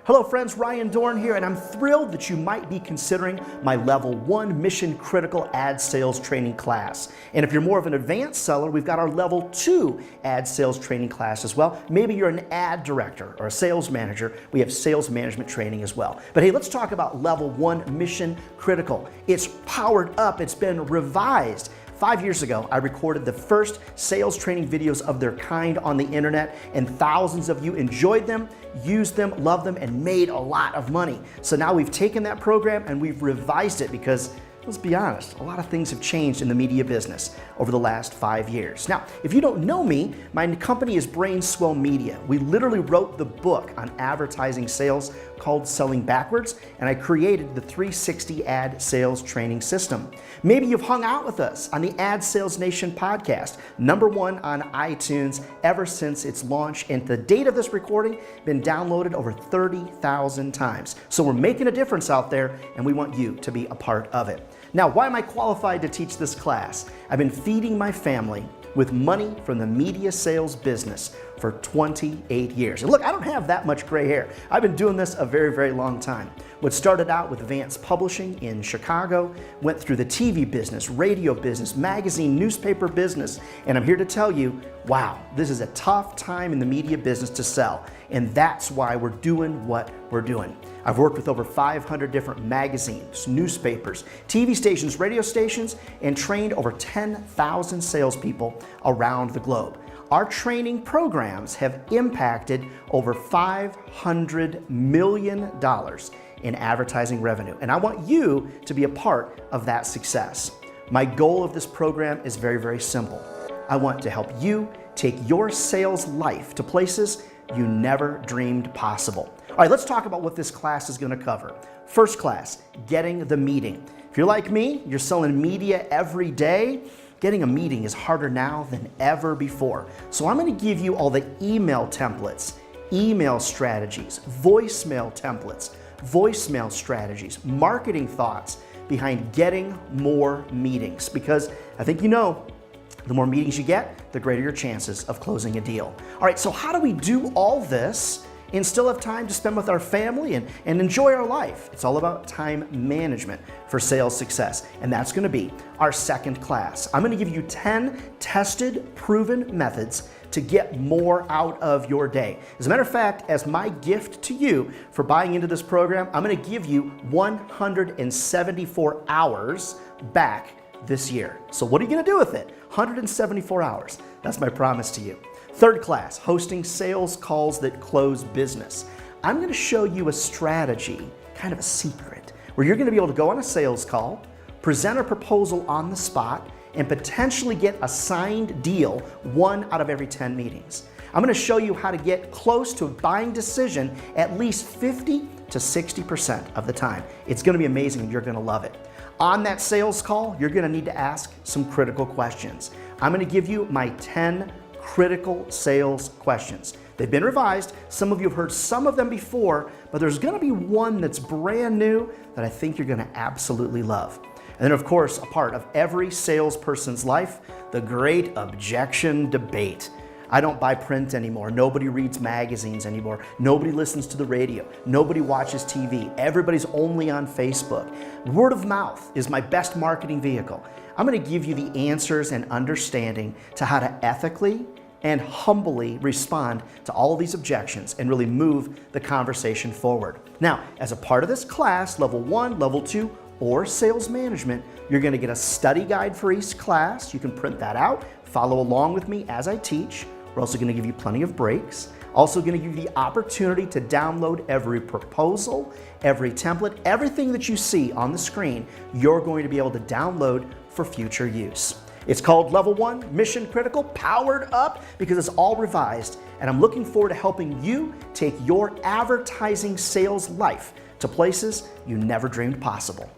Hello friends, Ryan Dohrn here, and I'm thrilled that you might be considering my Level 1 Mission Critical Ad Sales Training class. And if you're more of an advanced seller, we've got our Level 2 Ad Sales Training class as well. Maybe you're an ad director or a sales manager. We have sales management training as well. But hey, let's talk about Level 1 Mission Critical. It's powered up, it's been revised. 5 years ago, I recorded the first sales training videos of their kind on the internet, and thousands of you enjoyed them, used them, loved them, and made a lot of money. So now we've taken that program and we've revised it because, let's be honest, a lot of things have changed in the media business over the last 5 years. Now, if you don't know me, my company is Brainswell Media. We literally wrote the book on advertising sales called Selling Backwards, and I created the 360 ad sales training system. Maybe you've hung out with us on the Ad Sales Nation podcast, #1 on iTunes ever since its launch, and the date of this recording been downloaded over 30,000 times. So we're making a difference out there, and we want you to be a part of it. Now, why am I qualified to teach this class? I've been feeding my family with money from the media sales business for 28 years. And look, I don't have that much gray hair. I've been doing this a very, very long time. What started out with Advanced Publishing in Chicago, went through the TV business, radio business, magazine, newspaper business, and I'm here to tell you, wow, this is a tough time in the media business to sell, and that's why we're doing what we're doing. I've worked with over 500 different magazines, newspapers, TV stations, radio stations, and trained over 10,000 salespeople around the globe. Our training programs have impacted over $500 million in advertising revenue, and I want you to be a part of that success. My goal of this program is very, very simple. I want to help you take your sales life to places you never dreamed possible. All right, let's talk about what this class is going to cover. First class, getting the meeting. If you're like me, you're selling media every day, getting a meeting is harder now than ever before. So I'm going to give you all the email templates, email strategies, voicemail templates, voicemail strategies, marketing thoughts behind getting more meetings. Because I think you know, the more meetings you get, the greater your chances of closing a deal. All right, so how do we do all this and still have time to spend with our family and enjoy our life? It's all about time management for sales success, and that's going to be our second class. I'm going to give you 10 tested, proven methods to get more out of your day. As a matter of fact, as my gift to you for buying into this program, I'm going to give you 174 hours back this year. So what are you going to do with it? 174 hours. That's my promise to you. Third class, hosting sales calls that close business. I'm going to show you a strategy, kind of a secret, where you're going to be able to go on a sales call, present a proposal on the spot, and potentially get a signed deal 1 out of every 10 meetings. I'm going to show you how to get close to a buying decision at least 50 to 60% of the time. It's going to be amazing and you're going to love it. On that sales call, you're going to need to ask some critical questions. I'm going to give you my 10 critical sales questions. They've been revised. Some of you have heard some of them before, but there's going to be one that's brand new that I think you're going to absolutely love. And then, of course, a part of every salesperson's life, the great objection debate. I don't buy print anymore. Nobody reads magazines anymore. Nobody listens to the radio. Nobody watches TV. Everybody's only on Facebook. Word of mouth is my best marketing vehicle. I'm going to give you the answers and understanding to how to ethically and humbly respond to all of these objections and really move the conversation forward. Now, as a part of this class, Level 1, Level 2, or Sales Management, you're going to get a study guide for each class. You can print that out, follow along with me as I teach. We're also going to give you plenty of breaks. Also going to give you the opportunity to download every proposal, every template, everything that you see on the screen, you're going to be able to download for future use. It's called Level 1 Mission Critical, powered up because it's all revised, and I'm looking forward to helping you take your advertising sales life to places you never dreamed possible.